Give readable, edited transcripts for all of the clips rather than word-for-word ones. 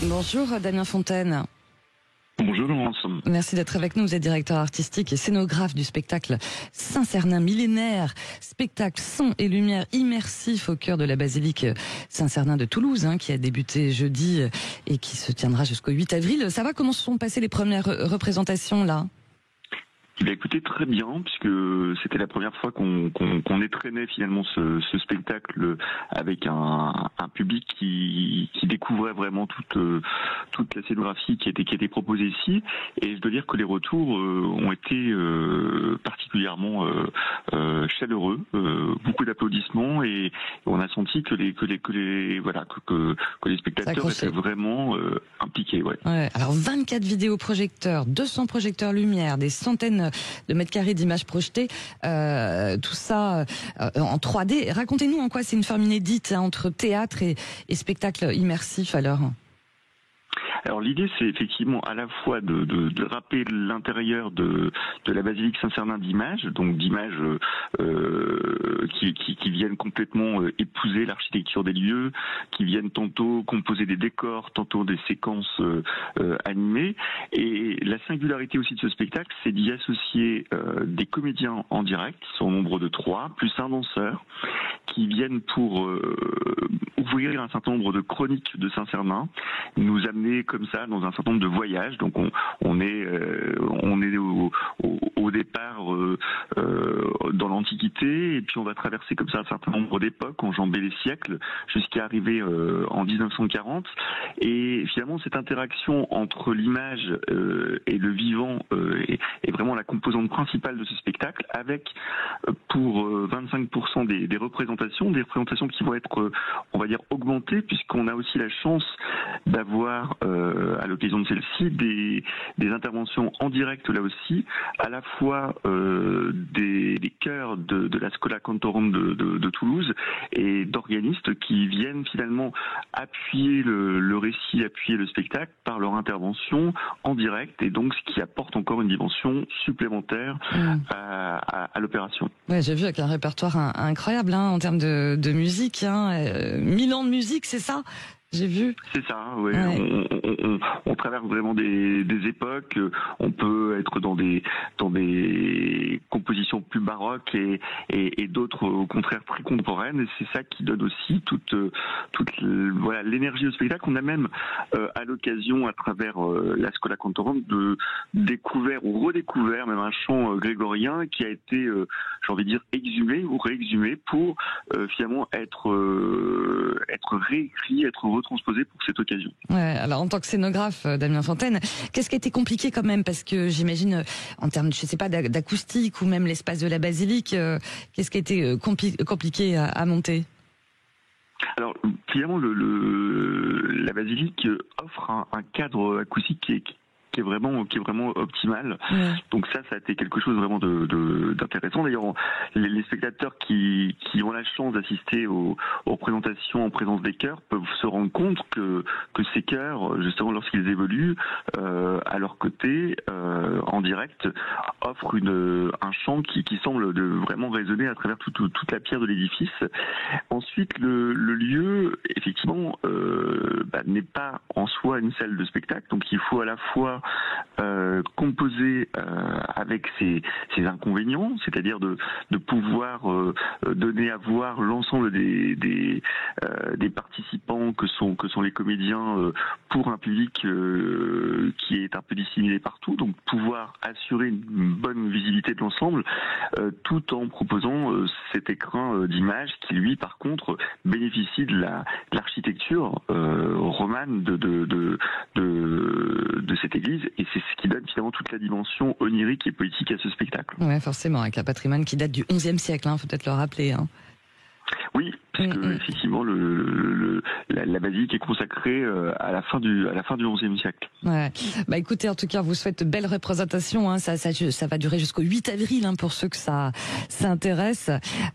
Bonjour Damien Fontaine. Bonjour Laurence. Merci d'être avec nous. Vous êtes directeur artistique et scénographe du spectacle Saint-Cernin millénaire, spectacle son et lumière immersif au cœur de la basilique Saint-Cernin de Toulouse, qui a débuté jeudi et qui se tiendra jusqu'au 8 avril. Ça va, comment se sont passées les premières représentations là ? Il a écouté très bien, puisque c'était la première fois qu'on étrenait finalement ce spectacle avec un public qui découvrait vraiment toute la scénographie qui était proposée ici. Et je dois dire que les retours ont été particulièrement chaleureux, beaucoup d'applaudissements, et on a senti que les spectateurs étaient vraiment impliqués. Ouais. Ouais, alors 24 vidéoprojecteurs, 200 projecteurs lumière, des centaines de mètres carrés d'images projetées, tout ça en 3D. Racontez-nous en quoi c'est une forme inédite entre théâtre et spectacle immersif alors. Alors l'idée, c'est effectivement à la fois de râper l'intérieur de la basilique Saint-Cernin d'images, donc d'images qui viennent complètement épouser l'architecture des lieux, qui viennent tantôt composer des décors, tantôt des séquences animées. Et la singularité aussi de ce spectacle, c'est d'y associer des comédiens en direct, qui sont au nombre de 3, plus un danseur, qui viennent pour ouvrir un certain nombre de chroniques de Saint-Cernin, nous amener comme ça dans un certain nombre de voyages. Donc on est au départ dans l'Antiquité, et puis on va traverser comme ça un certain nombre d'époques, enjamber les siècles, jusqu'à arriver en 1940. Et finalement, cette interaction entre l'image et le vivant est vraiment la composante principale de ce spectacle, avec pour 25% des représentations qui vont être, on va dire, augmentées, puisqu'on a aussi la chance d'avoir à l'occasion de celle-ci des interventions en direct là aussi, à la fois des chœurs de la Schola Cantorum de Toulouse et d'organistes qui viennent finalement appuyer le récit, appuyer le spectacle par leur intervention en direct, et donc ce qui apporte encore une dimension supplémentaire à l'opération. Ouais, j'ai vu avec un répertoire incroyable en termes de musique, 1000 ans de musique, c'est ça ? J'ai vu. C'est ça, oui. Ouais. On traverse vraiment des époques. On peut être dans des compositions plus baroques et d'autres au contraire très contemporaines. Et c'est ça qui donne aussi toute l'énergie au spectacle. On a même à l'occasion, à travers la Schola Cantorum, de découvert ou redécouvert même un chant grégorien qui a été, j'ai envie de dire, exhumé ou réexhumé pour finalement être réécrit, être retransposé pour cette occasion. Ouais, alors en tant que scénographe, Damien Fontaine, qu'est-ce qui a été compliqué quand même, parce que j'imagine en termes, je sais pas, d'acoustique ou même l'espace de la basilique, qu'est-ce qui a été compliqué à monter ? Alors finalement, la basilique offre un cadre acoustique qui est vraiment optimal. Ouais. Donc ça a été quelque chose vraiment d'intéressant. D'ailleurs, les spectateurs qui ont la chance d'assister aux représentations en présence des chœurs peuvent se rendre compte que ces chœurs, justement lorsqu'ils évoluent à leur côté, en direct, offrent un chant qui semble vraiment résonner à travers toute la pierre de l'édifice. Ensuite, le lieu, effectivement, n'est pas en soi une salle de spectacle, donc il faut à la fois composer avec ses inconvénients, c'est-à-dire de pouvoir donner à voir l'ensemble des participants que sont les comédiens pour un public qui est un peu disséminé partout, donc pouvoir assurer une bonne visibilité de l'ensemble tout en proposant cet écrin d'image qui, lui, par contre, bénéficie de l'architecture romane de cette église, et c'est ce qui donne finalement toute la dimension onirique et poétique à ce spectacle. Ouais, forcément, avec un patrimoine qui date du XIe siècle, faut peut-être le rappeler. Oui, puisque effectivement la basilique est consacrée à la fin du XIe siècle. Ouais. Bah écoutez, en tout cas, vous souhaite belle représentation. Ça va durer jusqu'au 8 avril pour ceux que ça intéresse.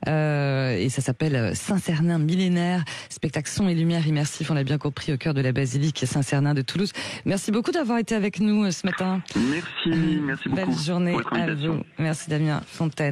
Et ça s'appelle Saint-Cernin millénaire, spectacle son et lumière immersif. On l'a bien compris, au cœur de la basilique Saint-Cernin de Toulouse. Merci beaucoup d'avoir été avec nous ce matin. Merci beaucoup. Belle journée à vous. Merci Damien Fontaine.